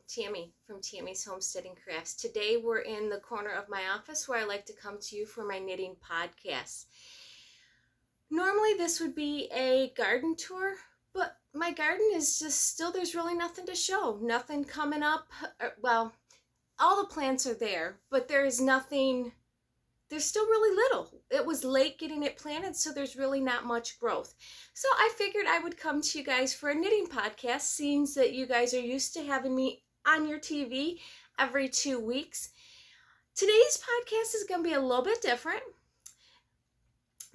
Tammy from Tammy's Homesteading Crafts. Today we're in the corner of my office where I like to come to you for my knitting podcasts. Normally this would be a garden tour, but my garden is just still, there's really nothing to show. Nothing coming up. Well, all the plants are there, but there is nothing, there's still really little. It was late getting it planted, so there's really not much growth. So I figured I would come to you guys for a knitting podcast, seeing that you guys are used to having me on your TV every 2 weeks. Today's podcast is going to be a little bit different.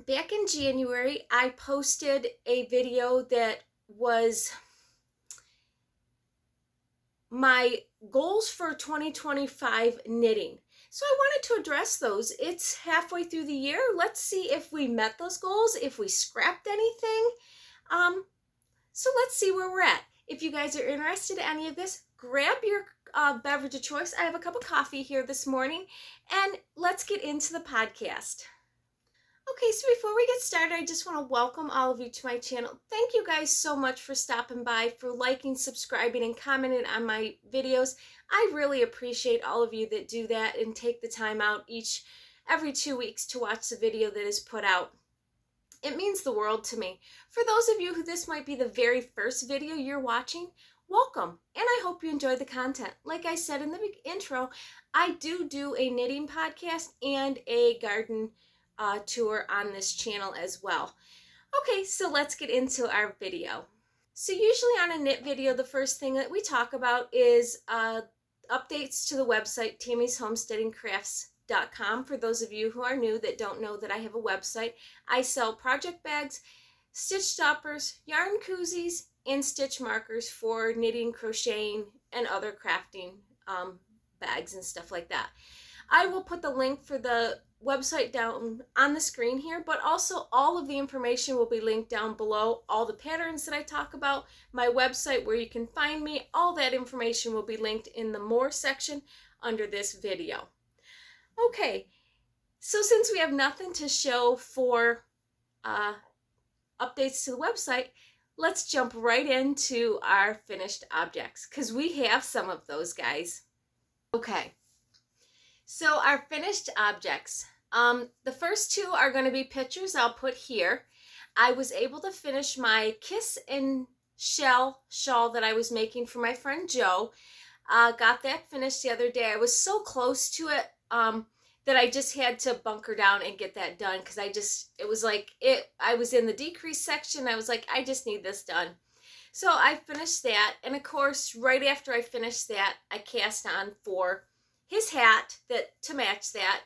Back in January, I posted a video that was my goals for 2025 knitting. So I wanted to address those. It's halfway through the year. Let's see if we met those goals, if we scrapped anything. So let's see where we're at. If you guys are interested in any of this, grab your beverage of choice. I have a cup of coffee here this morning, and let's get into the podcast. Okay, so before we get started, I just want to welcome all of you to my channel. Thank you guys so much for stopping by, for liking, subscribing, and commenting on my videos. I really appreciate all of you that do that and take the time out every 2 weeks to watch the video that is put out. It means the world to me. For those of you who this might be the very first video you're watching, welcome, and I hope you enjoy the content. Like I said in the intro, I do a knitting podcast and a garden tour on this channel as well. Okay, so let's get into our video. So usually on a knit video, the first thing that we talk about is updates to the website, tammyshomesteadingcrafts.com. For those of you who are new that don't know that I have a website, I sell project bags, stitch stoppers, yarn koozies, and stitch markers for knitting, crocheting, and other crafting bags and stuff like that. I will put the link for the website down on the screen here, but also all of the information will be linked down below. All the patterns that I talk about, my website where you can find me, all that information will be linked in the More section under this video. Okay, so since we have nothing to show for updates to the website, let's jump right into our finished objects, because we have some of those, guys. Okay, so our finished objects. The first two are going to be pictures I'll put here. I was able to finish my Kiss and Shell shawl that I was making for my friend Joe. Got that finished the other day. I was so close to it that I just had to bunker down and get that done, because I was in the decrease section. I was like, I just need this done. So I finished that, and of course, right after I finished that, I cast on for his hat to match that.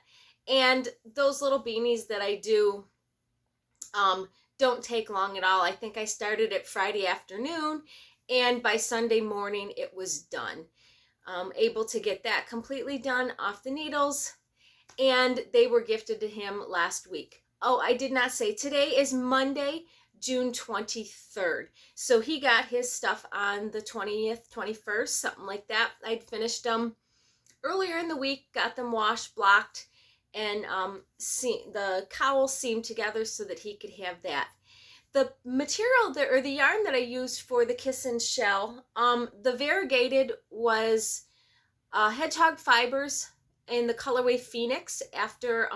And those little beanies that I do don't take long at all. I think I started it Friday afternoon, and by Sunday morning it was done. Able to get that completely done off the needles, and they were gifted to him last week. Oh, I did not say, today is Monday, June 23rd. So he got his stuff on the 20th, 21st, something like that. I'd finished them earlier in the week, got them washed, blocked, and the cowl seamed together so that he could have that. The material or the yarn that I used for the Kiss and Shell, the variegated was hedgehog fibers in the colorway Phoenix. After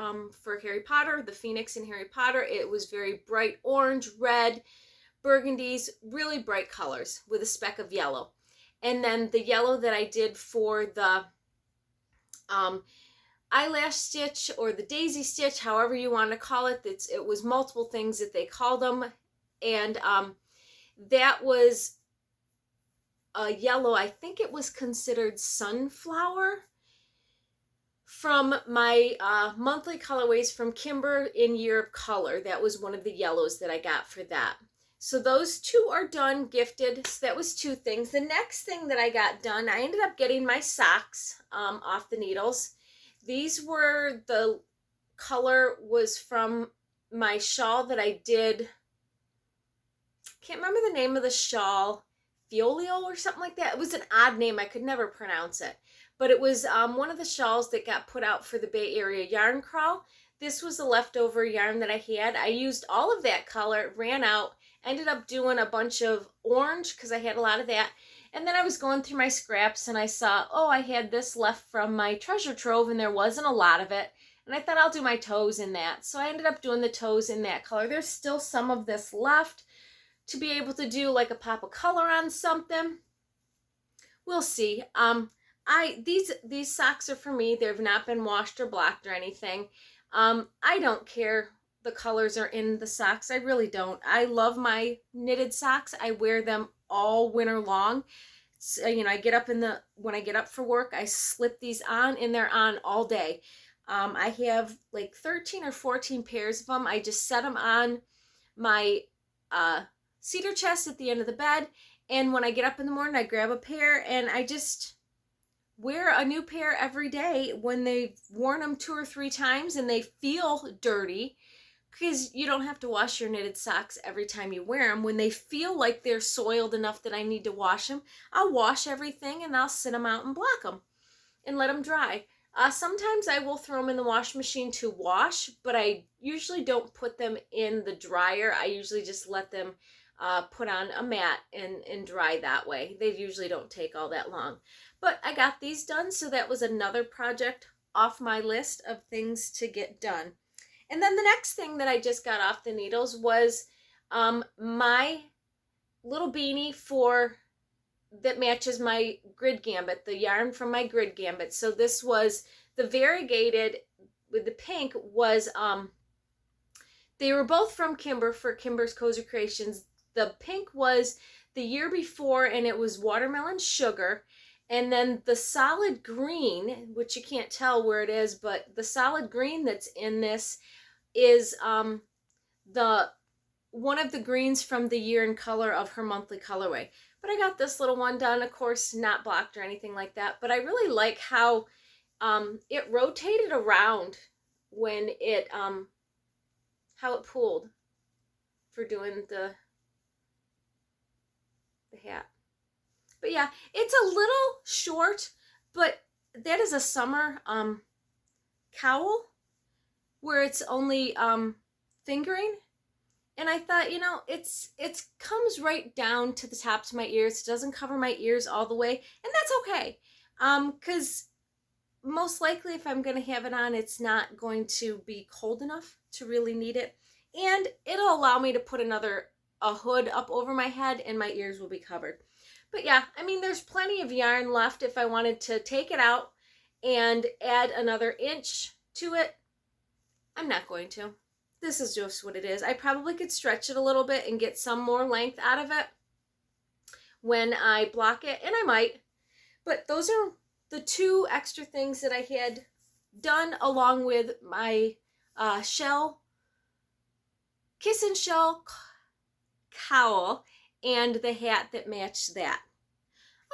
for Harry Potter, the Phoenix in Harry Potter, it was very bright orange, red, burgundies, really bright colors with a speck of yellow. And then the yellow that I did for the eyelash stitch or the daisy stitch, however you want to call it. It was multiple things that they called them. And that was a yellow, I think it was considered sunflower, from my monthly colorways from Kimber in Year of Color. That was one of the yellows that I got for that. So those two are done, gifted. So that was two things. The next thing that I got done, I ended up getting my socks off the needles. These were, the color was from my shawl that I did. Can't remember the name of the shawl. Fiolio or something like that. It was an odd name. I could never pronounce it. But it was one of the shawls that got put out for the Bay Area yarn crawl. This was the leftover yarn that I had. I used all of that color, ran out, ended up doing a bunch of orange because I had a lot of that, And then I was going through my scraps and I saw, oh, I had this left from my treasure trove and there wasn't a lot of it. And I thought I'll do my toes in that. So I ended up doing the toes in that color. There's still some of this left to be able to do like a pop of color on something. We'll see. These socks are for me. They've not been washed or blocked or anything. I don't care the colors are in the socks. I really don't. I love my knitted socks. I wear them all winter long. So, you know, when I get up for work, I slip these on and they're on all day. I have like 13 or 14 pairs of them. I just set them on my cedar chest at the end of the bed. And when I get up in the morning, I grab a pair and I just wear a new pair every day when they've worn them 2 or 3 times and they feel dirty, because you don't have to wash your knitted socks every time you wear them. When they feel like they're soiled enough that I need to wash them, I'll wash everything and I'll sit them out and block them and let them dry. Sometimes I will throw them in the wash machine to wash, but I usually don't put them in the dryer. I usually just let them put on a mat and dry that way. They usually don't take all that long. But I got these done, so that was another project off my list of things to get done. And then the next thing that I just got off the needles was my little beanie that matches my grid gambit, the yarn from my grid gambit. So this was the variegated with the pink was, they were both from Kimber for Kimber's Cozy Creations. The pink was the year before and it was watermelon sugar. And then the solid green, which you can't tell where it is, but the solid green that's in this is one of the greens from the year in color of her monthly colorway. But I got this little one done, of course, not blocked or anything like that. But I really like how it rotated around when how it pulled for doing the hat. But yeah, it's a little short, but that is a summer cowl where it's only fingering. And I thought, you know, it comes right down to the tops of my ears. It doesn't cover my ears all the way, and that's okay. Because most likely if I'm going to have it on, it's not going to be cold enough to really need it. And it'll allow me to put a hood up over my head and my ears will be covered. But yeah, I mean, there's plenty of yarn left if I wanted to take it out and add another inch to it. I'm not going to. This is just what it is. I probably could stretch it a little bit and get some more length out of it when I block it, and I might. But those are the 2 extra things that I had done along with my kiss and shell cowl and the hat that matched that.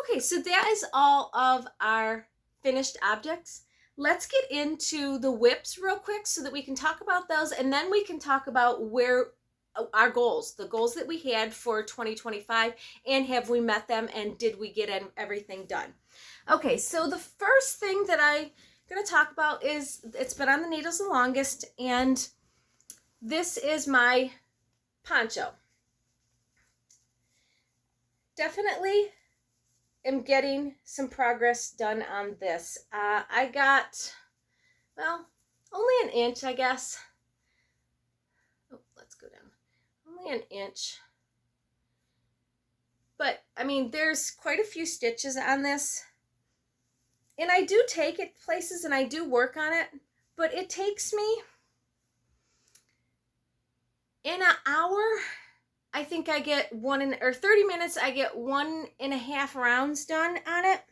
Okay, so that is all of our finished objects. Let's get into the whips real quick so that we can talk about those, and then we can talk about where our goals, the goals that we had for 2025, and have we met them, and did we get everything done. Okay, so the first thing that I'm going to talk about is, it's been on the needles the longest, and this is my poncho. Definitely am getting some progress done on this. I got, well, only an inch, I guess. Oh, let's go down. Only an inch. But, I mean, there's quite a few stitches on this. And I do take it places and I do work on it. But it takes me, in an hour, I think I get 30 minutes, I get 1.5 rounds done on it.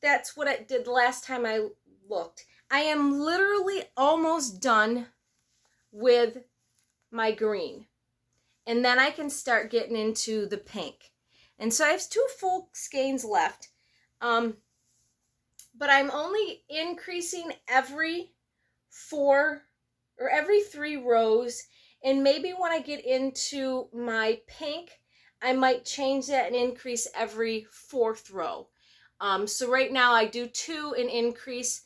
That's what I did the last time I looked. I am literally almost done with my green. And then I can start getting into the pink. And so I have 2 full skeins left. But I'm only increasing every 4 or every 3 rows. And maybe when I get into my pink, I might change that and increase every 4th row. So right now I do 2 and increase.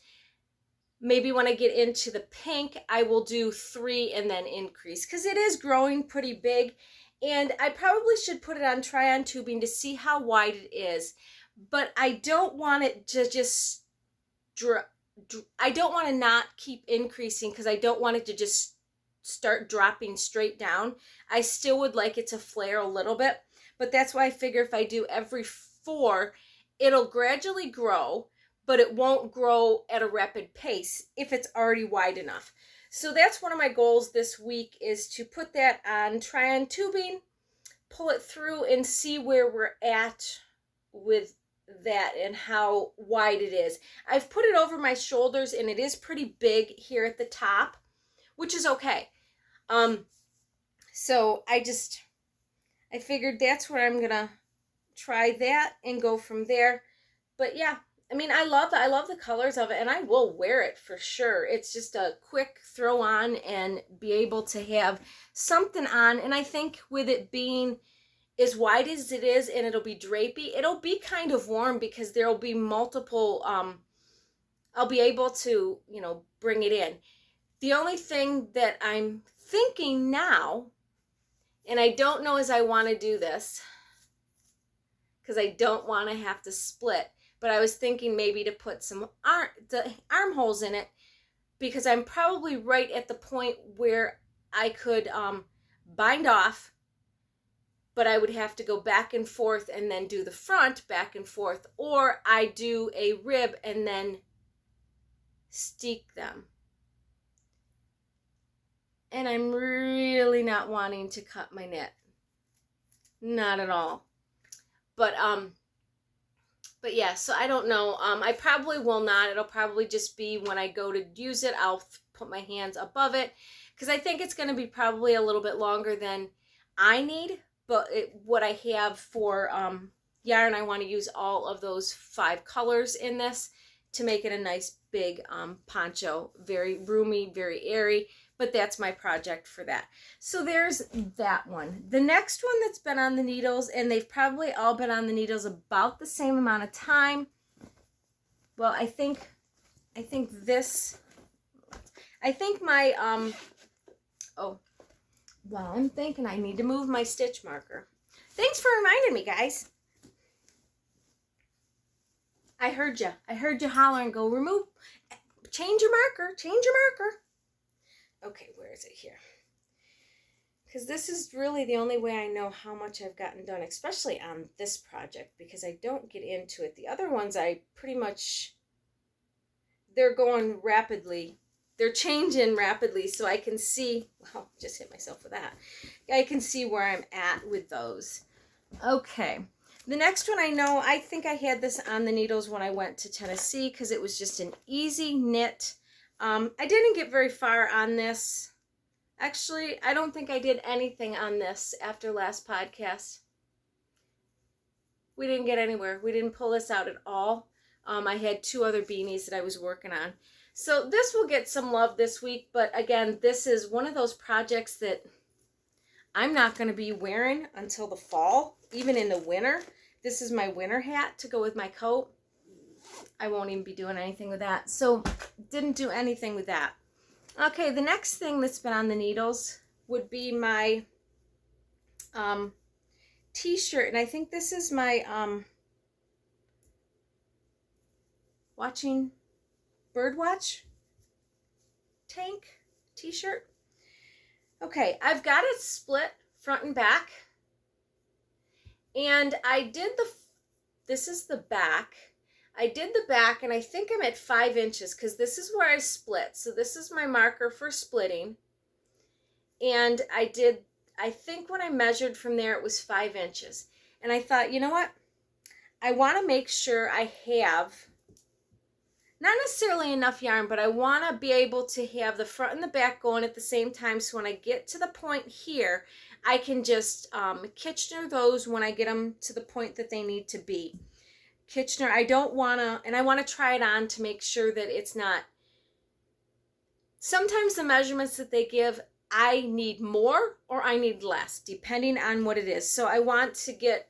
Maybe when I get into the pink, I will do 3 and then increase, because it is growing pretty big. And I probably should put it on try-on tubing to see how wide it is. But I don't want it to just, I don't want to not keep increasing because I don't want it to just start dropping straight down. I still would like it to flare a little bit. But that's why I figure if I do every 4, it'll gradually grow, but it won't grow at a rapid pace if it's already wide enough. So that's one of my goals this week, is to put that on try-on tubing, pull it through, and see where we're at with that and how wide it is. I've put it over my shoulders and it is pretty big here at the top, which is okay. So I figured that's where I'm gonna try that and go from there. But yeah, I mean, I love the colors of it, and I will wear it for sure. It's just a quick throw on and be able to have something on. And I think with it being as wide as it is and it'll be drapey, it'll be kind of warm because there'll be multiple, I'll be able to, bring it in. The only thing that I'm thinking now, and I don't know as I want to do this because I don't want to have to split, but I was thinking maybe to put some armholes in it, because I'm probably right at the point where I could bind off, but I would have to go back and forth and then do the front back and forth, or I do a rib and then steek them. And I'm really not wanting to cut my knit. Not at all. But yeah, so I don't know. I probably will not. It'll probably just be when I go to use it, I'll put my hands above it, because I think it's going to be probably a little bit longer than I need. But what I have for yarn, I want to use all of those 5 colors in this to make it a nice big poncho. Very roomy, very airy. But that's my project for that. So there's that one. The next one that's been on the needles, and they've probably all been on the needles about the same amount of time. Well, I think my, well, I'm thinking I need to move my stitch marker. Thanks for reminding me, guys. I heard you. I heard you holler and go, change your marker, change your marker. Okay, where is it here? Because this is really the only way I know how much I've gotten done, especially on this project, because I don't get into it. The other ones, I pretty much, they're going rapidly. They're changing rapidly, so I can see, well, just hit myself with that. I can see where I'm at with those. Okay, the next one I think I had this on the needles when I went to Tennessee, because it was just an easy knit. I didn't get very far on this. Actually, I don't think I did anything on this after last podcast. We didn't get anywhere. We didn't pull this out at all. I had 2 other beanies that I was working on. So this will get some love this week, but again, this is one of those projects that I'm not going to be wearing until the fall, even in the winter. This is my winter hat to go with my coat. I won't even be doing anything with that. So didn't do anything with that. Okay, the next thing that's been on the needles would be my t-shirt. And I think this is my watching birdwatch tank t-shirt. Okay, I've got it split front and back. And I did this is the back. I did the back, and I think I'm at 5 inches because this is where I split. So this is my marker for splitting. And I think when I measured from there, it was 5 inches. And I thought, you know what? I want to make sure I have, not necessarily enough yarn, but I want to be able to have the front and the back going at the same time. So when I get to the point here, I can just Kitchener those when I get them to the point that they need to be. Kitchener, I don't want to, and I want to try it on to make sure that it's not, sometimes the measurements that they give, I need more or I need less, depending on what it is. So I want to get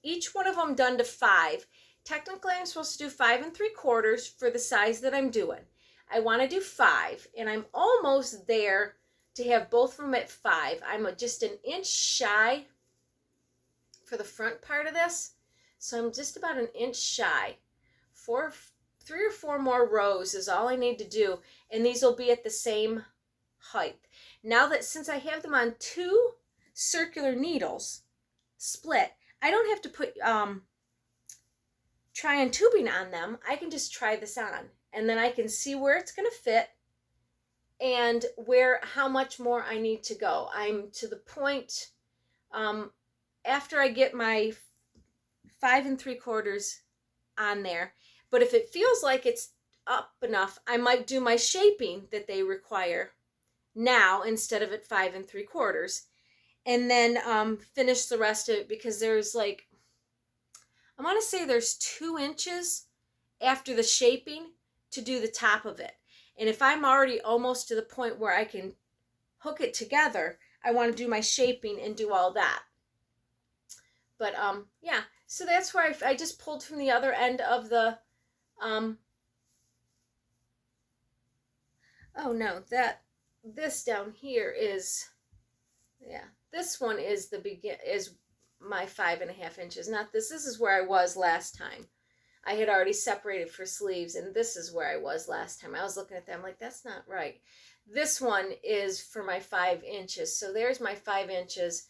each one of them done to 5. Technically, I'm supposed to do 5 3/4 for the size that I'm doing. I want to do 5, and I'm almost there to have both of them at 5. I'm just an inch shy for the front part of this. So I'm just about an inch shy. 3 or 4 more rows is all I need to do. And these will be at the same height. Now that since I have them on 2 circular needles split, I don't have to put try on tubing on them. I can just try this on. And then I can see where it's going to fit and how much more I need to go. I'm to the point, after I get my 5 3/4 on there, but if it feels like it's up enough, I might do my shaping that they require now instead of at 5 3/4, and then finish the rest of it, because there's like, I want to say there's 2 inches after the shaping to do the top of it. And if I'm already almost to the point where I can hook it together, I want to do my shaping and do all that. But yeah, so that's where I just pulled from the other end of the oh no, this down here is, yeah, this one is is my 5.5 inches. Not this. This is where I was last time. I had already separated for sleeves, and this is where I was last time. I was looking at them like, that's not right. This one is for my 5 inches. So there's my 5 inches.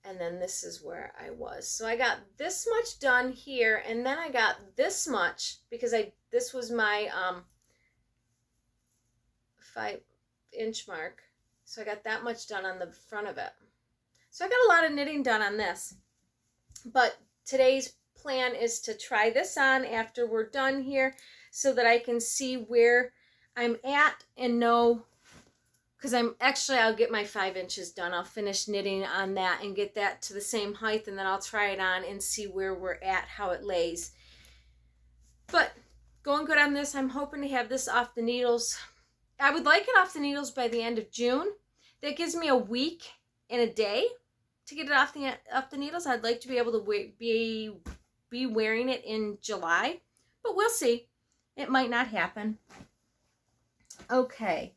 And then this is where I was. So I got this much done here, and then I got this much because this was my 5 inch mark. So I got that much done on the front of it. So I got a lot of knitting done on this. But today's plan is to try this on after we're done here, so that I can see where I'm at and know, because I'll get my 5 inches done. I'll finish knitting on that and get that to the same height, and then I'll try it on and see where we're at, how it lays. But going good on this. I'm hoping to have this off the needles. I would like it off the needles by the end of June. That gives me a week and a day to get it off the needles. I'd like to be able to be wearing it in July, but we'll see. It might not happen. Okay.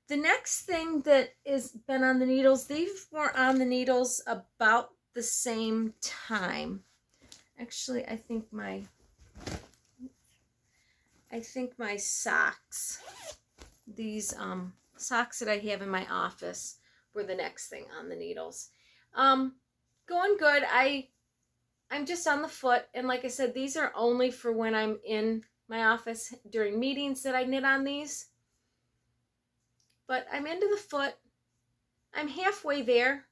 The next thing that has been on the needles, these were on the needles about the same time. Actually, I think my socks, these socks that I have in my office, were the next thing on the needles. Going good. I'm just on the foot, and like I said, these are only for when I'm in my office during meetings that I knit on these. But I'm into the foot. I'm halfway there.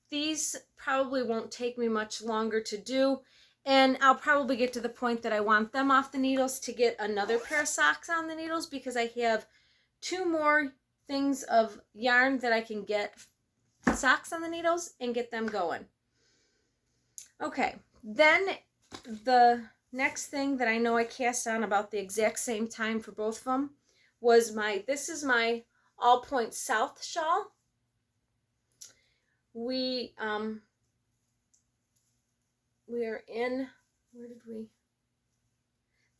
These probably won't take me much longer to do, and I'll probably get to the point that I want them off the needles to get another pair of socks on the needles, because I have 2 more things of yarn that I can get socks on the needles and get them going. Okay. Then the next thing that I know I cast on about the exact same time for both of them was this is my All Point South shawl. We are in,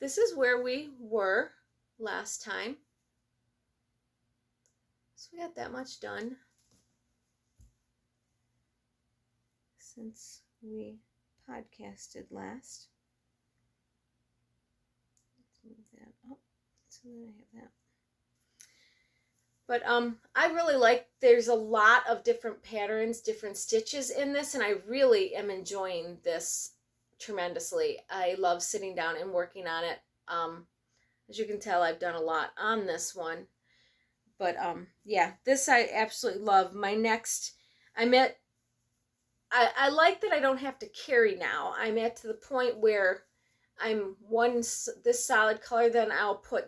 this is where we were last time. So we got that much done since we podcasted last. Let's move that up so that I have that. But I really like, there's a lot of different patterns, different stitches in this, and I really am enjoying this tremendously. I love sitting down and working on it. As you can tell, I've done a lot on this one. But yeah, this I absolutely love. My next, I like that I don't have to carry now. I'm at to the point where I'm this solid color, then I'll put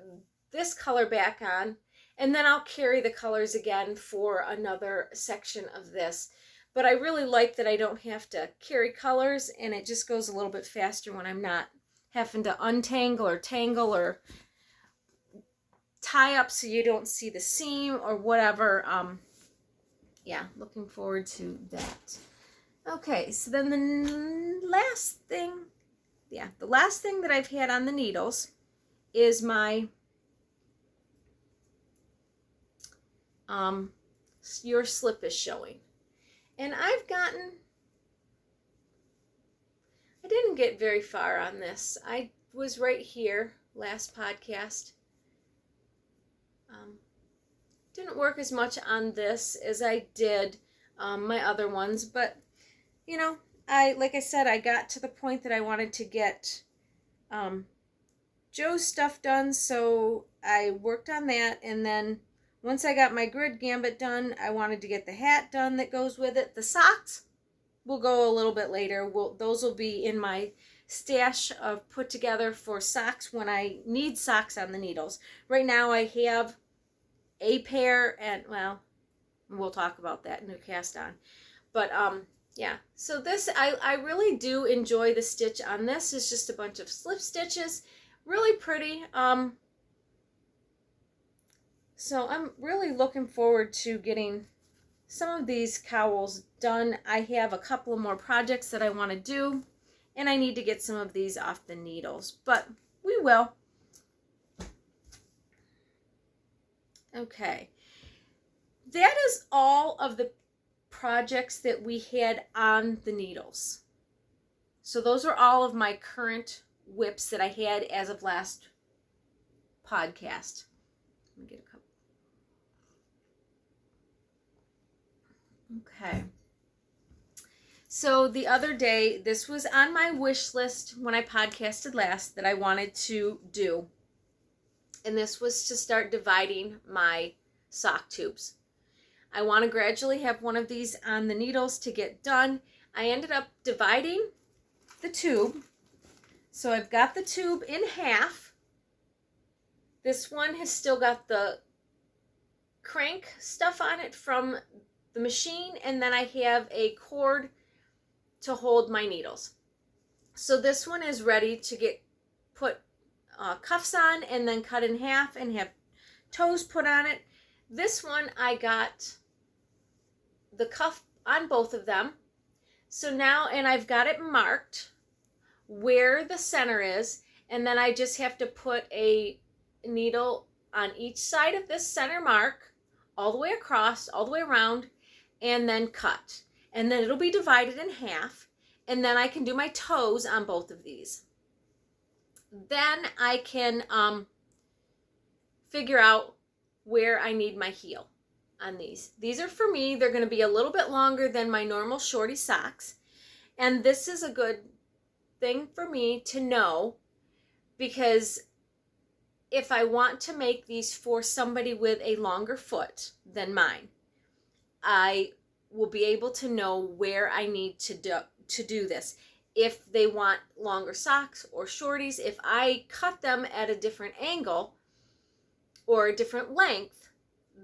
this color back on, and then I'll carry the colors again for another section of this. But I really like that I don't have to carry colors, and it just goes a little bit faster when I'm not having to untangle or tangle or tie up so you don't see the seam or whatever. Yeah, looking forward to that. Okay, so then the last thing that I've had on the needles is my your slip is showing. And I didn't get very far on this. I was right here last podcast. Didn't work as much on this as I did my other ones, but like I said, I got to the point that I wanted to get Joe's stuff done, so I worked on that, and then once I got my grid gambit done, I wanted to get the hat done that goes with it. The socks will go a little bit later. Those will be in my stash of put together for socks when I need socks on the needles. Right now I have a pair, and well, we'll talk about that in the cast on. But yeah, so this, I really do enjoy the stitch on this. It's just a bunch of slip stitches, really pretty. So I'm really looking forward to getting some of these cowls done. I have a couple of more projects that I want to do, and I need to get some of these off the needles, but we will. Okay, that is all of the projects that we had on the needles. So those are all of my current whips that I had as of last podcast. Let me get a couple. Okay. So the other day, this was on my wish list when I podcasted last that I wanted to do. And this was to start dividing my sock tubes. I want to gradually have one of these on the needles to get done. I ended up dividing the tube. So I've got the tube in half. This one has still got the crank stuff on it from the machine, and then I have a cord to hold my needles. So this one is ready to get put cuffs on and then cut in half and have toes put on it. This one I got the cuff on both of them. So now, and I've got it marked where the center is, and then I just have to put a needle on each side of this center mark, all the way across, all the way around, and then cut. And then it'll be divided in half, and then I can do my toes on both of these. Then I can figure out where I need my heel on these. These are for me. They're going to be a little bit longer than my normal shorty socks, and this is a good thing for me to know, because if I want to make these for somebody with a longer foot than mine, I will be able to know where I need to do this. If they want longer socks or shorties, if I cut them at a different angle or a different length,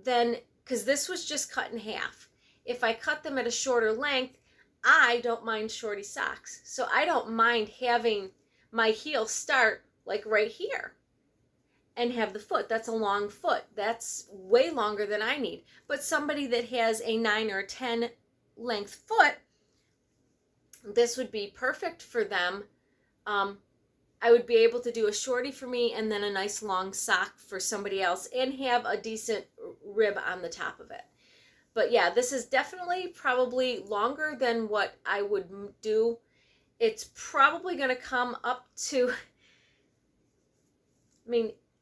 then, because this was just cut in half, if I cut them at a shorter length, I don't mind shorty socks. So I don't mind having my heel start like right here and have the foot. That's a long foot. That's way longer than I need. But somebody that has a 9 or 10 length foot, this would be perfect for them. I would be able to do a shorty for me and then a nice long sock for somebody else and have a decent rib on the top of it. But yeah, this is definitely probably longer than what I would do. It's probably going to come up to,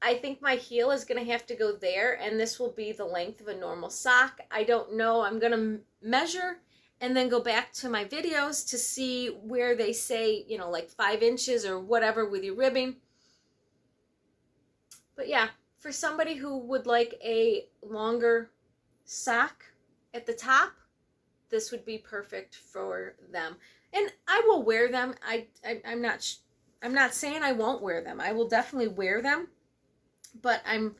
I think my heel is going to have to go there, and this will be the length of a normal sock. I don't know. I'm going to measure and then go back to my videos to see where they say, like 5 inches or whatever with your ribbing. But yeah, for somebody who would like a longer sock at the top, this would be perfect for them. And I will wear them. I'm not saying I won't wear them. I will definitely wear them. But I'm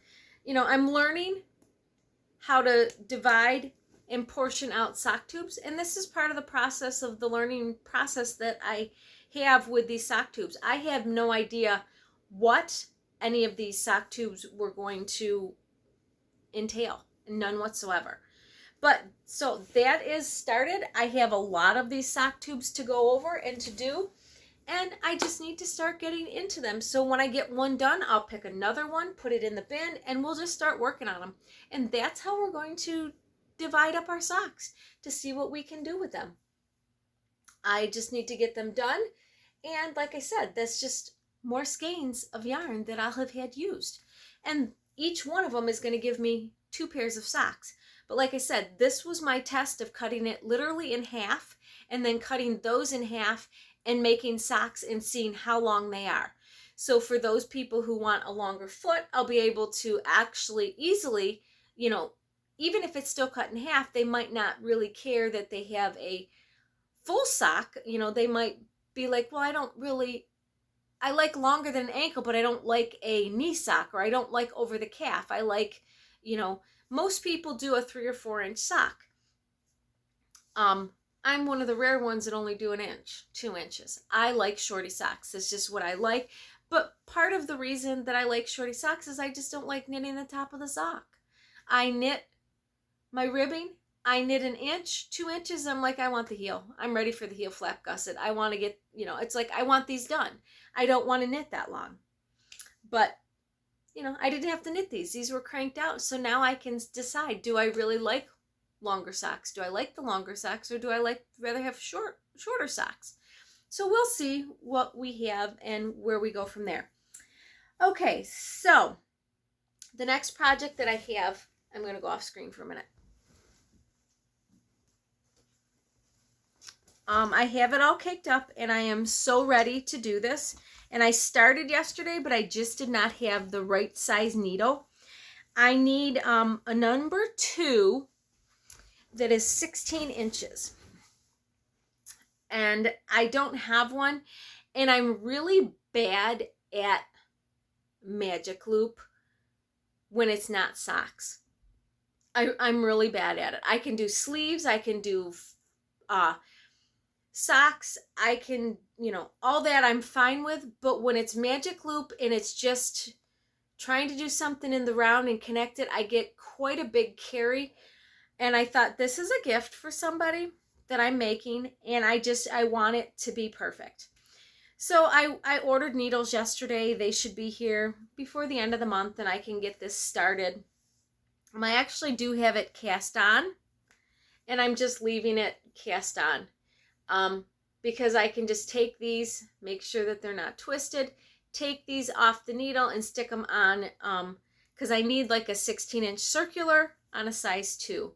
learning how to divide and portion out sock tubes. And this is part of the process of the learning process that I have with these sock tubes. I have no idea what any of these sock tubes were going to entail. None whatsoever. But so that is started. I have a lot of these sock tubes to go over and to do. and I just need to start getting into them. So when I get one done, I'll pick another one, put it in the bin, and we'll just start working on them. And that's how we're going to divide up our socks, to see what we can do with them. I just need to get them done. And like I said, that's just more skeins of yarn that I'll have had used. And each one of them is going to give me 2 pairs of socks. But like I said, this was my test of cutting it literally in half and then cutting those in half and making socks and seeing how long they are. So for those people who want a longer foot, I'll be able to actually easily, you know, even if it's still cut in half, they might not really care that they have a full sock. You know, they might be like, well, I like longer than an ankle, but I don't like a knee sock, or I don't like over the calf. I like, you know, most people do a 3 or 4 inch sock. I'm one of the rare ones that only do 1 inch, 2 inches. I like shorty socks. It's just what I like. But part of the reason that I like shorty socks is I just don't like knitting the top of the sock. I knit my ribbing. I knit 1 inch, 2 inches. I'm like, I want the heel. I'm ready for the heel flap gusset. I want to get, you know, it's like, I want these done. I don't want to knit that long. But, you know, I didn't have to knit these. These were cranked out. So now I can decide, do I really like longer socks? Do I like the longer socks, or do I rather have shorter socks? So we'll see what we have and where we go from there. Okay, so the next project that I have, I'm going to go off screen for a minute. I have it all caked up and I am so ready to do this. And I started yesterday, but I just did not have the right size needle. I need a number 2 that is 16 inches. And I don't have one. And I'm really bad at magic loop when it's not socks. I'm really bad at it. I can do sleeves. I can do socks, I can, you know, all that I'm fine with. But when it's magic loop and it's just trying to do something in the round and connect it, I get quite a big carry. And I thought, this is a gift for somebody that I'm making, and I want it to be perfect. So I ordered needles yesterday. They should be here before the end of the month, and I can get this started. I actually do have it cast on, and I'm just leaving it cast on. Because I can just take these, make sure that they're not twisted, take these off the needle and stick them on, because I need like a 16-inch circular on a size 2.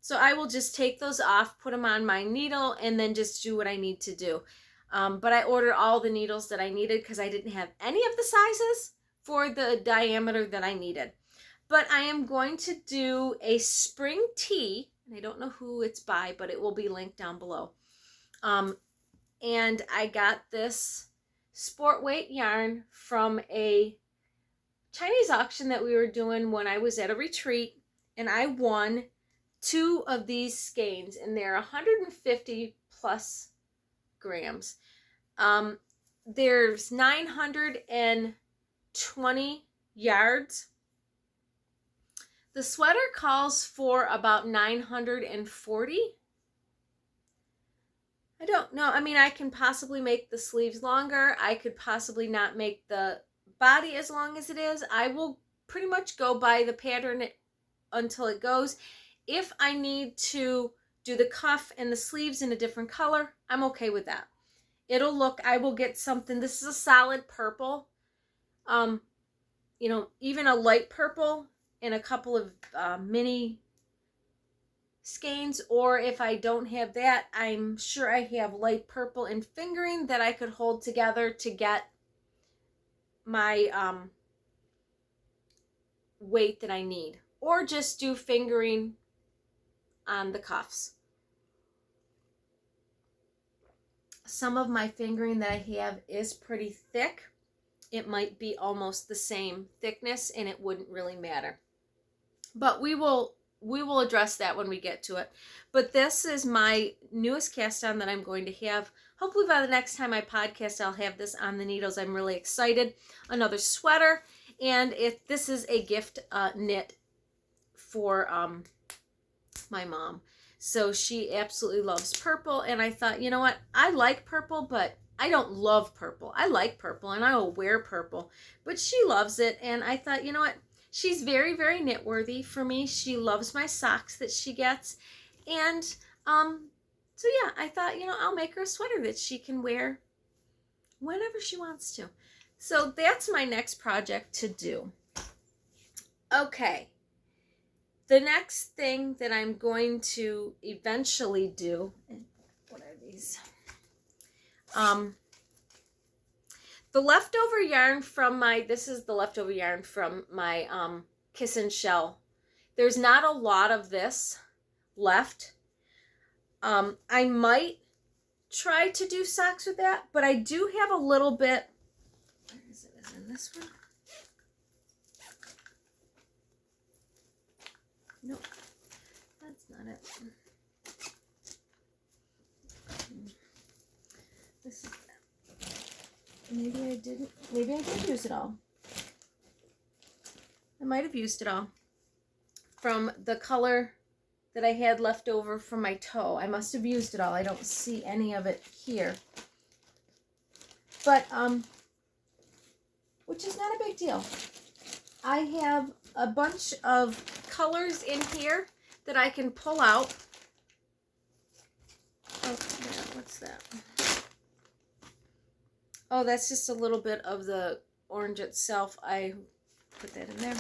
So I will just take those off, put them on my needle, and then just do what I need to do. But I ordered all the needles that I needed because I didn't have any of the sizes for the diameter that I needed. But I am going to do a spring tee. I don't know who it's by, but it will be linked down below. And I got this sport weight yarn from a Chinese auction that we were doing when I was at a retreat, and I won 2 of these skeins, and they're 150 plus grams. There's 920 yards. The sweater calls for about 940. I don't know. I mean, I can possibly make the sleeves longer. I could possibly not make the body as long as it is. I will pretty much go by the pattern until it goes. If I need to do the cuff and the sleeves in a different color, I'm okay with that. It'll look, I will get something. This is a solid purple. You know, even a light purple and a couple of mini skeins, or if I don't have that, I'm sure I have light purple and fingering that I could hold together to get my weight that I need, or just do fingering on the cuffs. Some of my fingering that I have is pretty thick. It might be almost the same thickness and it wouldn't really matter. But we will address that when we get to it. But this is my newest cast on that I'm going to have. Hopefully by the next time I podcast, I'll have this on the needles. I'm really excited. Another sweater. And this is a gift knit for my mom. So she absolutely loves purple. And I thought, you know what? I like purple, but I don't love purple. I like purple and I will wear purple, but she loves it. And I thought, you know what? She's very, very knit worthy for me. She loves my socks that she gets. And so yeah, I thought, you know, I'll make her a sweater that she can wear whenever she wants to. So that's my next project to do. Okay. The next thing that I'm going to eventually do, what are these? The leftover yarn from this is the leftover yarn from my Kiss and Shell. There's not a lot of this left. I might try to do socks with that, but I do have a little bit. Where is it? Is it in this one? Nope, that's not it. This is, maybe I did use it all. I might have used it all from the color that I had left over from my toe. I must have used it all. I don't see any of it here. But, which is not a big deal. I have a bunch of colors in here that I can pull out. Oh, yeah, what's that? Oh, that's just a little bit of the orange itself. I put that in there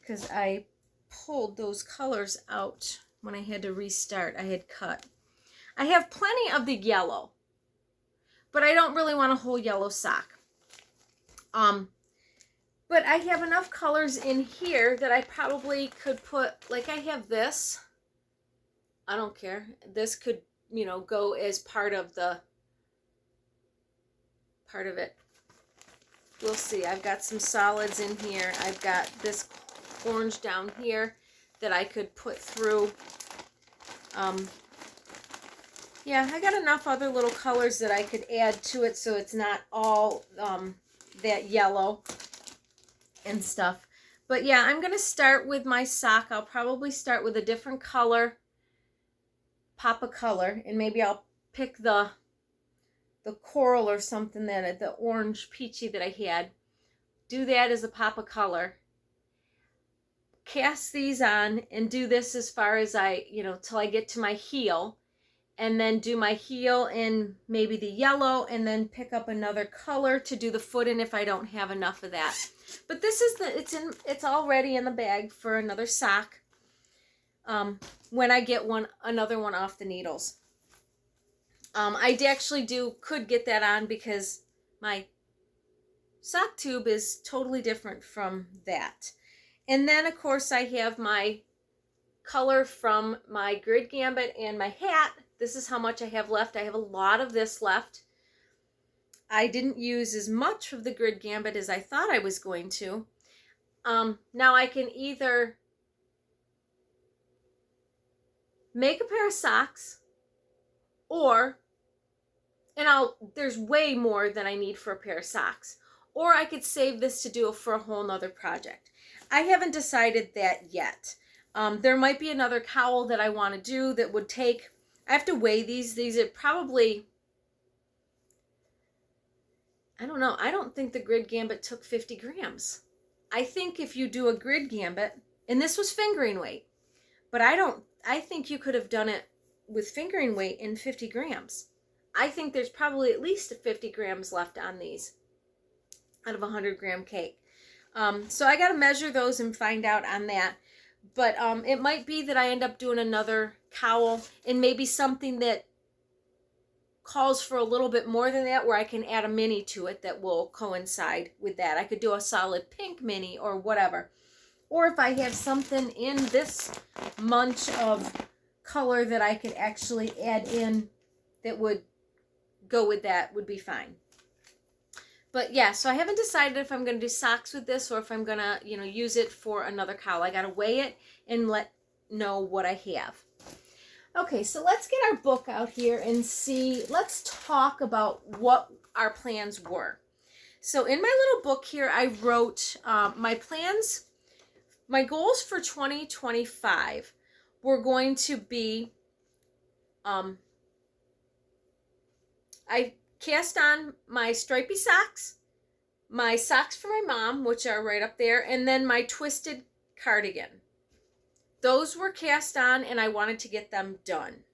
because I pulled those colors out when I had to restart. I had cut. I have plenty of the yellow, but I don't really want a whole yellow sock. But I have enough colors in here that I probably could put, like I have this. I don't care. This could, you know, go as part of it. We'll see. I've got some solids in here. I've got this orange down here that I could put through. Yeah, I got enough other little colors that I could add to it so it's not all that yellow and stuff. But yeah, I'm going to start with my sock. I'll probably start with a different color, pop a color, and maybe I'll pick the coral or something, the orange peachy that I had. Do that as a pop of color. Cast these on and do this as far as till I get to my heel. And then do my heel in maybe the yellow and then pick up another color to do the foot in if I don't have enough of that. But this is it's already in the bag for another sock when I get another one off the needles. I actually could get that on because my sock tube is totally different from that. And then of course I have my color from my grid gambit and my hat. This is how much I have left. I have a lot of this left. I didn't use as much of the grid gambit as I thought I was going to. Now I can either make a pair of socks there's way more than I need for a pair of socks. Or I could save this to do for a whole nother project. I haven't decided that yet. There might be another cowl that I want to do that would take, I have to weigh these. These are probably, I don't know. I don't think the grid gambit took 50 grams. I think if you do a grid gambit, and this was fingering weight, but I think you could have done it with fingering weight in 50 grams. I think there's probably at least 50 grams left on these out of a 100-gram cake. So I got to measure those and find out on that. But it might be that I end up doing another cowl and maybe something that calls for a little bit more than that where I can add a mini to it that will coincide with that. I could do a solid pink mini or whatever. Or if I have something in this bunch of color that I could actually add in that would go with that would be fine. But yeah, so I haven't decided if I'm going to do socks with this or if I'm going to, use it for another cowl. I got to weigh it and know what I have. Okay, so let's get our book out here and let's talk about what our plans were. So in my little book here, I wrote my plans, my goals for 2025 were going to be I cast on my stripey socks, my socks for my mom, which are right up there, and then my twisted cardigan. Those were cast on, and I wanted to get them done.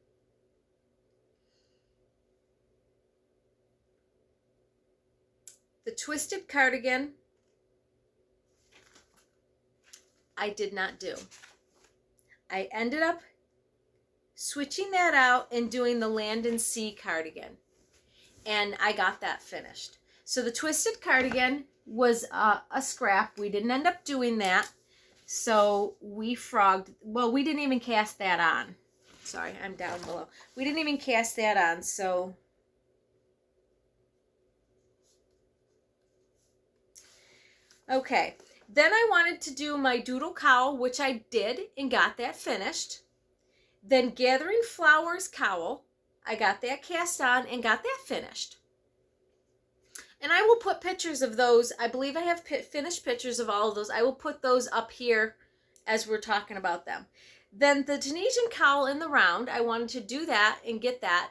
The twisted cardigan, I did not do. I ended up switching that out and doing the land and sea cardigan. And I got that finished. So the twisted cardigan was a scrap. We didn't end up doing that. So we frogged. Well, we didn't even cast that on. Sorry, I'm down below. We didn't even cast that on. So okay. Then I wanted to do my doodle cowl, which I did and got that finished. Then Gathering Flowers cowl, I got that cast on and got that finished. And I will put pictures of those. I believe I have finished pictures of all of those. I will put those up here as we're talking about them. Then the Tunisian cowl in the round, I wanted to do that and get that.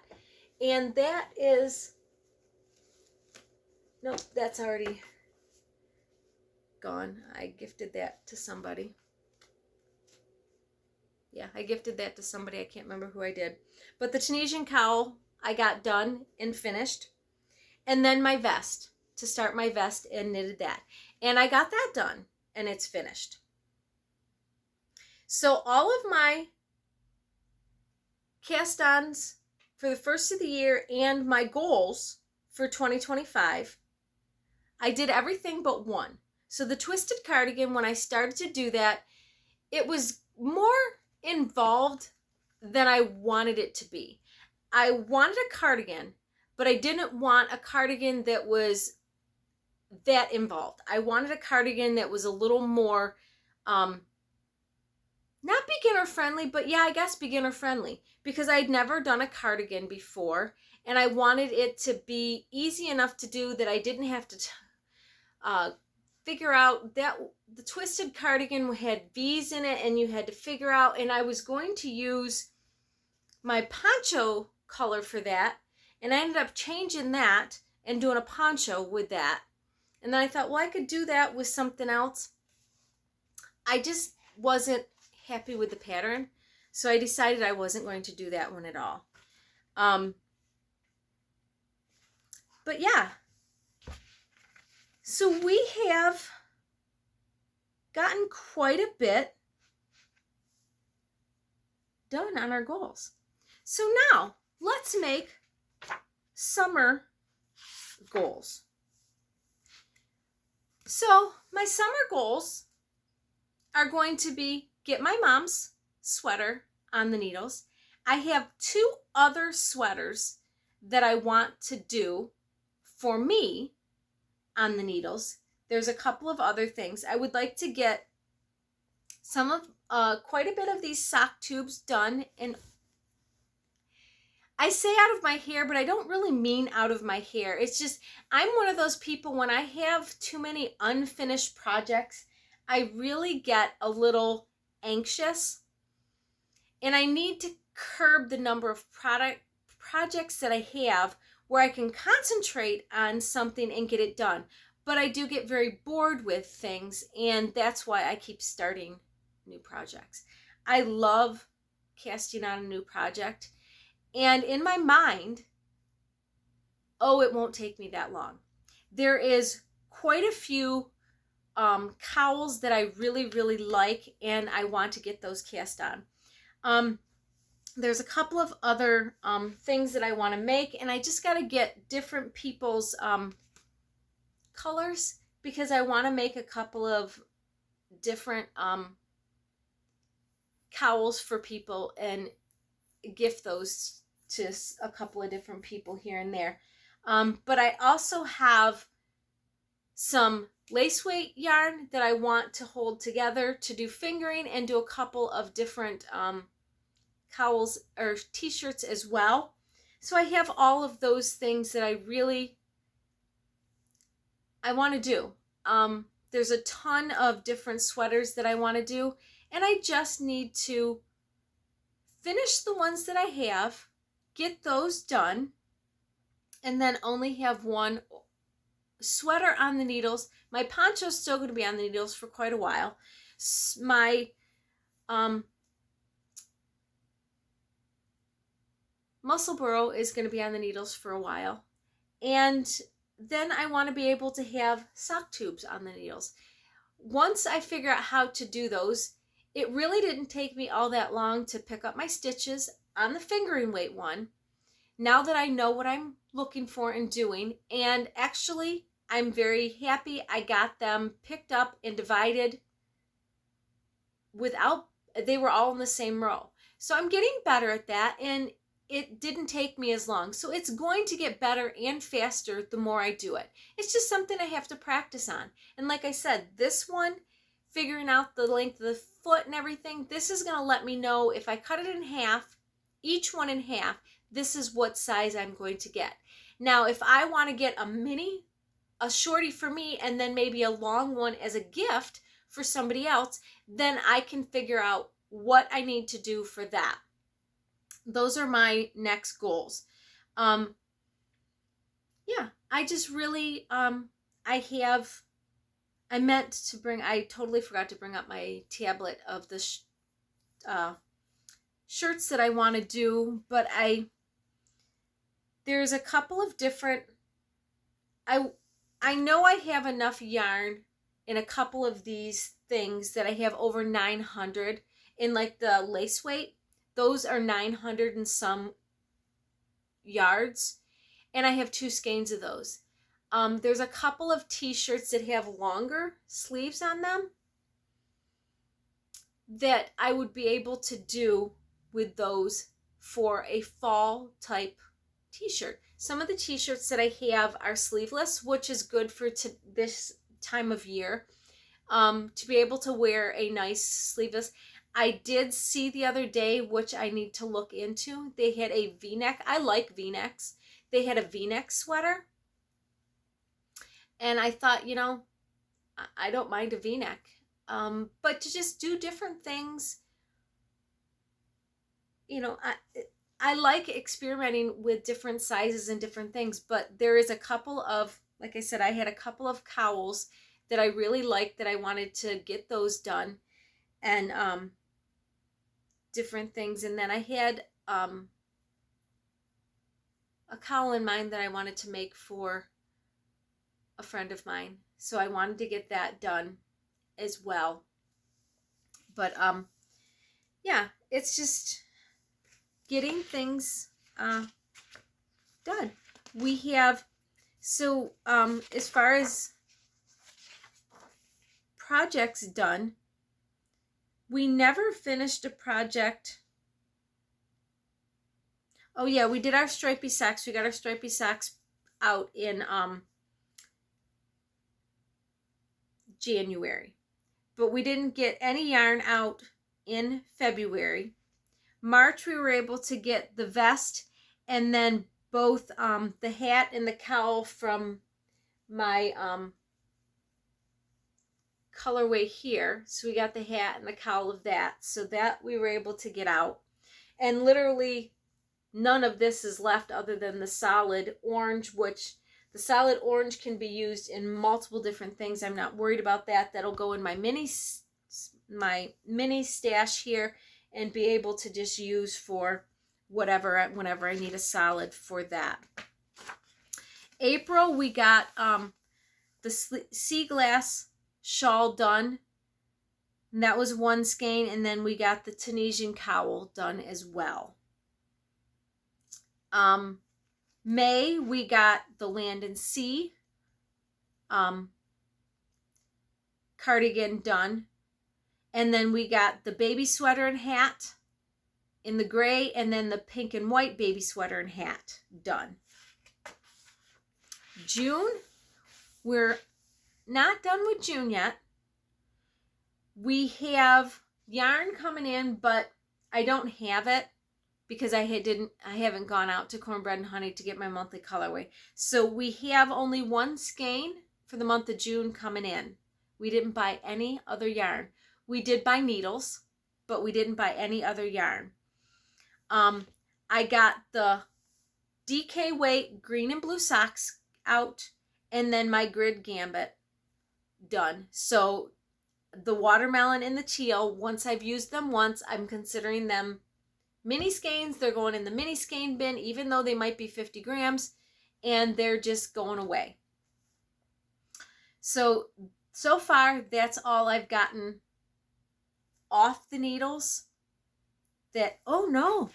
And that is, nope, that's already gone. I gifted that to somebody. Yeah, I gifted that to somebody. I can't remember who I did. But the Tunisian cowl I got done and finished. And then my vest, to start my vest, and knitted that. And I got that done and it's finished. So all of my cast-ons for the first of the year and my goals for 2025, I did everything but one. So the twisted cardigan, when I started to do that, it was more involved than I wanted it to be. I wanted a cardigan, but I didn't want a cardigan that was that involved. I wanted a cardigan that was a little more, not beginner friendly, but yeah, I guess beginner friendly, because I'd never done a cardigan before, and I wanted it to be easy enough to do that I didn't have to figure out that the twisted cardigan had V's in it and you had to figure out, and I was going to use my poncho color for that, and I ended up changing that and doing a poncho with that. And then I thought, well, I could do that with something else. I just wasn't happy with the pattern, so I decided I wasn't going to do that one at all. But yeah, so we have gotten quite a bit done on our goals. So now let's make summer goals. So my summer goals are going to be get my mom's sweater on the needles. I have 2 other sweaters that I want to do for me on the needles. There's a couple of other things. I would like to get some of quite a bit of these sock tubes done, and I say out of my hair, but I don't really mean out of my hair. It's just I'm one of those people, when I have too many unfinished projects, I really get a little anxious, and I need to curb the number of projects that I have where I can concentrate on something and get it done. But I do get very bored with things, and that's why I keep starting new projects. I love casting on a new project, and in my mind, oh, it won't take me that long. There is quite a few cowls that I really, really like, and I want to get those cast on. There's a couple of other things that I want to make, and I just got to get different people's colors, because I want to make a couple of different cowls for people and gift those to a couple of different people here and there. But I also have some lace weight yarn that I want to hold together to do fingering and do a couple of different cowls or t-shirts as well. So I have all of those things that I want to do. There's a ton of different sweaters that I want to do, and I just need to finish the ones that I have get those done, and then only have one sweater on the needles. My poncho's still going to be on the needles for quite a while. My muscle burrow is going to be on the needles for a while. And then I want to be able to have sock tubes on the needles. Once I figure out how to do those, it really didn't take me all that long to pick up my stitches on the fingering weight one. Now that I know what I'm looking for and doing, and actually I'm very happy I got them picked up and divided without, they were all in the same row. So I'm getting better at that, and it didn't take me as long. So it's going to get better and faster the more I do it. It's just something I have to practice on. And like I said, this one, figuring out the length of the foot and everything, this is going to let me know if I cut it in half, each one in half, this is what size I'm going to get. Now, if I want to get a mini, a shorty for me, and then maybe a long one as a gift for somebody else, then I can figure out what I need to do for that. Those are my next goals. Yeah, I just really, I totally forgot to bring up my tablet of the shirts that I want to do, but there's a couple of different, I know I have enough yarn in a couple of these things that I have over 900 in, like the lace weight. Those are 900 and some yards, and I have 2 skeins of those. There's a couple of t-shirts that have longer sleeves on them that I would be able to do with those for a fall type t-shirt. Some of the t-shirts that I have are sleeveless, which is good for this time of year, to be able to wear a nice sleeveless. I did see the other day, which I need to look into, they had a v-neck. I like v-necks. They had a v-neck sweater. And I thought, you know, I don't mind a v-neck. But to just do different things, you know, I like experimenting with different sizes and different things, but there is a couple of, like I said, I had a couple of cowls that I really liked that I wanted to get those done, and different things. And then I had a cowl in mind that I wanted to make for a friend of mine. So I wanted to get that done as well. But yeah, it's just getting things done. We have, so as far as projects done, we never finished a project. Oh yeah, we did our stripey socks. We got our stripey socks out in January, but we didn't get any yarn out in February. March, we were able to get the vest, and then both the hat and the cowl from my colorway here. So we got the hat and the cowl of that, so that we were able to get out. And literally none of this is left other than the solid orange, which the solid orange can be used in multiple different things. I'm not worried about that. That'll go in my mini stash here and be able to just use for whatever, whenever I need a solid for that. April, we got the sea glass shawl done, and that was 1 skein, and then we got the Tunisian cowl done as well. May, we got the land and sea cardigan done, and then we got the baby sweater and hat in the gray, and then the pink and white baby sweater and hat done. June, we're not done with June yet. We have yarn coming in, but I don't have it because I haven't gone out to Cornbread Honey to get my monthly colorway. So we have only 1 skein for the month of June coming in. We didn't buy any other yarn. We did buy needles, but we didn't buy any other yarn. I I got the DK weight green and blue socks out, and then my grid gambit done. So the watermelon and the teal, once I've used them once, I'm considering them mini skeins. They're going in the mini skein bin, even though they might be 50 grams, and they're just going away. So far, that's all I've gotten off the needles. That, oh no,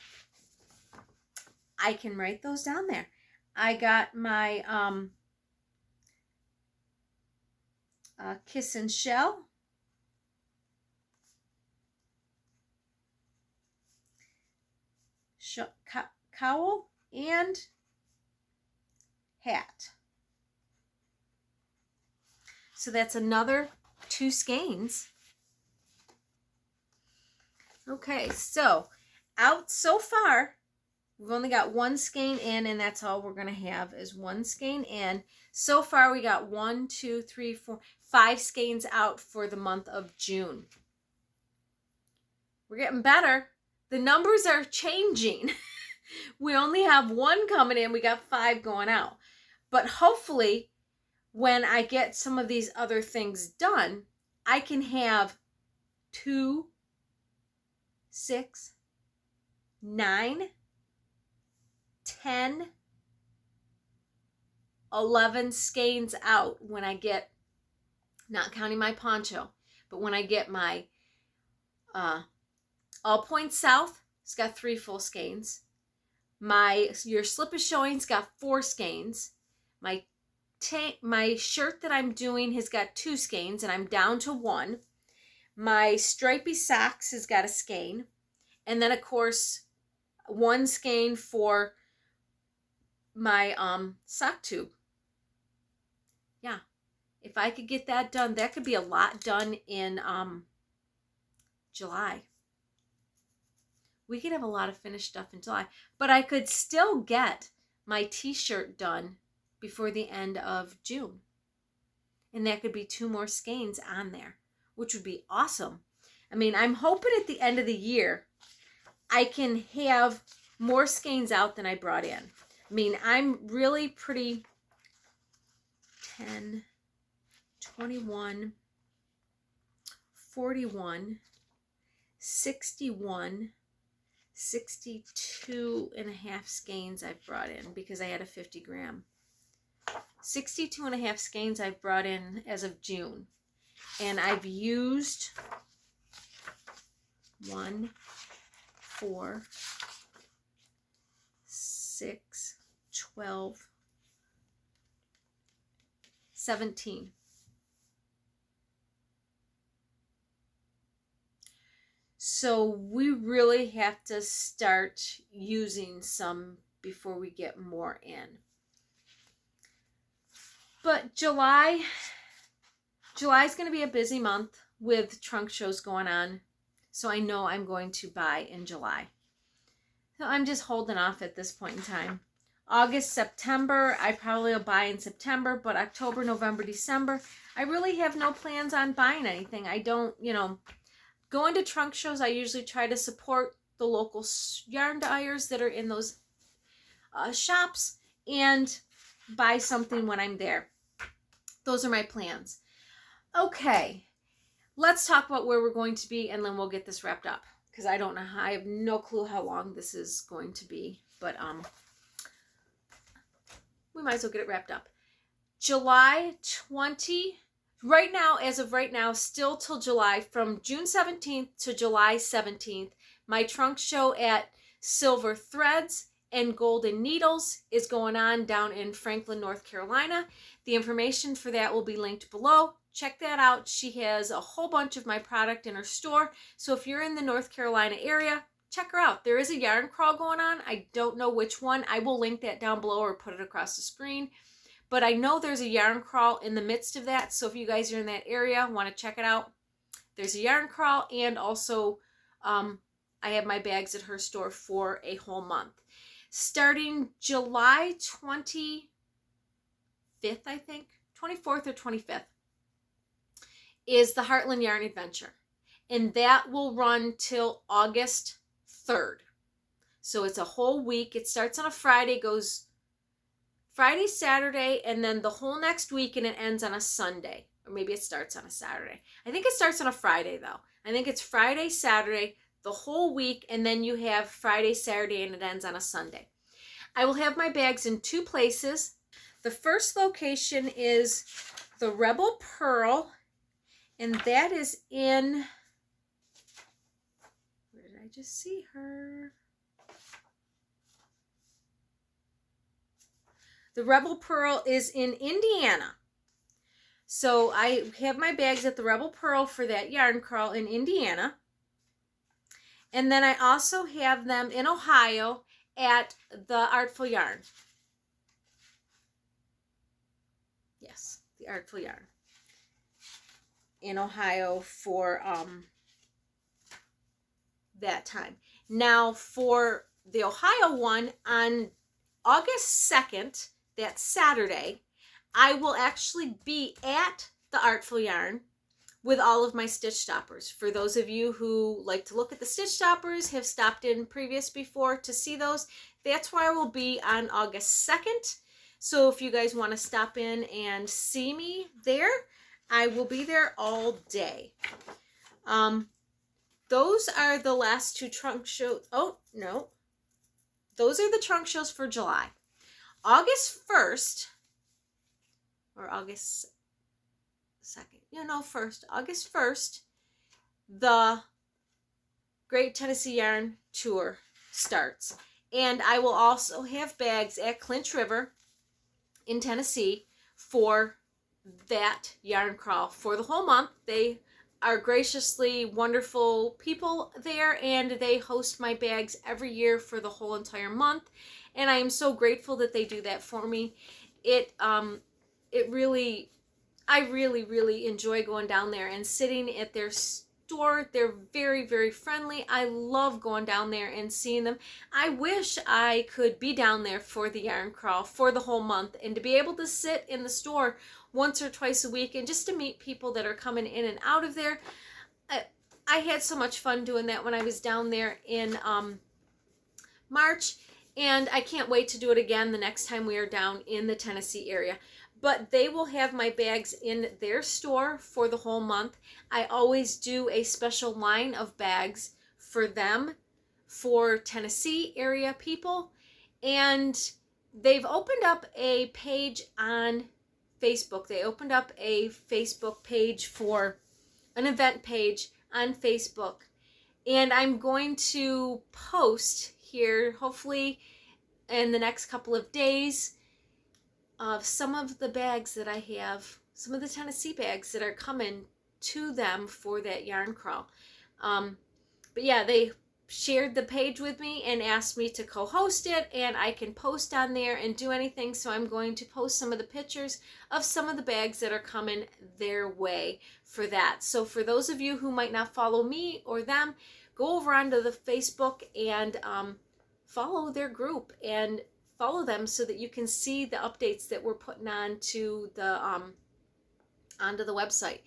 I can write those down there. I got my Kiss and Shell. Cowl and hat. So that's another 2 skeins. Okay, so out so far, we've only got 1 skein in, and that's all we're going to have is 1 skein in. So far, we got 1, 2, 3, 4, 5 skeins out for the month of June. We're getting better. The numbers are changing. We only have 1 coming in. We got 5 going out. But hopefully, when I get some of these other things done, I can have 2, 6, 9, 10, 11 skeins out when I get, not counting my poncho, but when I get my All Points South, it's got 3 full skeins. Your Slip is Showing's got 4 skeins. My shirt that I'm doing has got 2 skeins, and I'm down to 1. My stripey socks has got a skein. And then, of course, 1 skein for my sock tube. Yeah. If I could get that done, that could be a lot done in July. We could have a lot of finished stuff in July. But I could still get my t-shirt done before the end of June. And that could be 2 more skeins on there, which would be awesome. I mean, I'm hoping at the end of the year, I can have more skeins out than I brought in. I mean, I'm really pretty 10, 21, 41, 61, 62 and a half skeins I've brought in because I had a 50 gram. 62 and a half skeins I've brought in as of June. And I've used 1, 4, 6, 12, 17. So we really have to start using some before we get more in. But July's going to be a busy month with trunk shows going on. So I know I'm going to buy in July. So I'm just holding off at this point in time. August, September, I probably will buy in September, but October, November, December, I really have no plans on buying anything. I don't, going to trunk shows, I usually try to support the local yarn dyers that are in those shops and buy something when I'm there. Those are my plans. Okay, let's talk about where we're going to be, and then we'll get this wrapped up. Because I don't know, I have no clue how long this is going to be. But we might as well get it wrapped up. July 20, right now, as of right now, still till July, from June 17th to July 17th, my trunk show at Silver Threads and Golden Needles is going on down in Franklin, North Carolina. The information for that will be linked below. Check that out. She has a whole bunch of my product in her store. So if you're in the North Carolina area, check her out. There is a yarn crawl going on. I don't know which one. I will link that down below or put it across the screen. But I know there's a yarn crawl in the midst of that. So if you guys are in that area, want to check it out, there's a yarn crawl. And also I have my bags at her store for a whole month. Starting July 25th, I think, 24th or 25th, is the Heartland Yarn Adventure. And that will run till August 3rd. So it's a whole week. It starts on a Friday, goes Friday, Saturday, and then the whole next week, and it ends on a Sunday. Or maybe it starts on a Saturday. I think it starts on a Friday, though. I think it's Friday, Saturday, the whole week, and then you have Friday, Saturday, and it ends on a Sunday. I will have my bags in 2 places. The first location is the Rebel Purl, and that is in, where did I just see her? The Rebel Purl is in Indiana. So I have my bags at the Rebel Purl for that yarn crawl in Indiana. And then I also have them in Ohio at the Artful Yarn. Yes, the Artful Yarn in Ohio for that time. Now for the Ohio one on August 2nd, that's Saturday, I will actually be at the Artful Yarn with all of my stitch stoppers. For those of you who like to look at the stitch stoppers, have stopped in before to see those, that's where I will be on August 2nd. So if you guys want to stop in and see me there, I will be there all day. Those are the last 2 trunk shows. Oh, no. Those are the trunk shows for July. August 1st, or August 2nd, August 1st, the Great Tennessee Yarn Tour starts. And I will also have bags at Clinch River in Tennessee for that yarn crawl for the whole month. They are graciously wonderful people there, and they host my bags every year for the whole entire month. And I am so grateful that they do that for me. I really enjoy going down there and sitting at their store. They're very, very friendly. I love going down there and seeing them. I wish I could be down there for the yarn crawl for the whole month, and to be able to sit in the store once or twice a week and just to meet people that are coming in and out of there. I had so much fun doing that when I was down there in March, and I can't wait to do it again the next time we are down in the Tennessee area. But they will have my bags in their store for the whole month. I always do a special line of bags for them, for Tennessee area people. And they've opened up a page on Facebook. They opened up a Facebook page for an event page on Facebook. And I'm going to post here, hopefully in the next couple of days, of some of the bags that I have, some of the Tennessee bags that are coming to them for that yarn crawl. But yeah, they shared the page with me and asked me to co-host it, and I can post on there and do anything. So I'm going to post some of the pictures of some of the bags that are coming their way for that. So for those of you who might not follow me or them, go over onto the Facebook and follow their group and follow them so that you can see the updates that we're putting onto the website.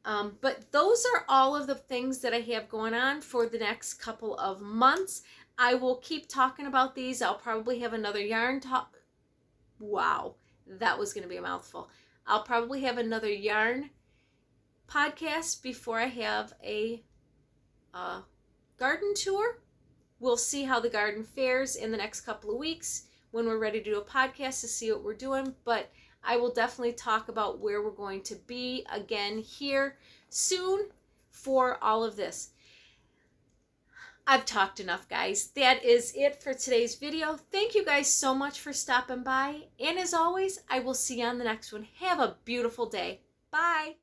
But those are all of the things that I have going on for the next couple of months. I will keep talking about these. I'll probably have another yarn talk. Wow, that was going to be a mouthful. I'll probably have another yarn podcast before I have a garden tour. We'll see how the garden fares in the next couple of weeks when we're ready to do a podcast to see what we're doing. But I will definitely talk about where we're going to be again here soon for all of this. I've talked enough, guys. That is it for today's video. Thank you guys so much for stopping by. And as always, I will see you on the next one. Have a beautiful day. Bye.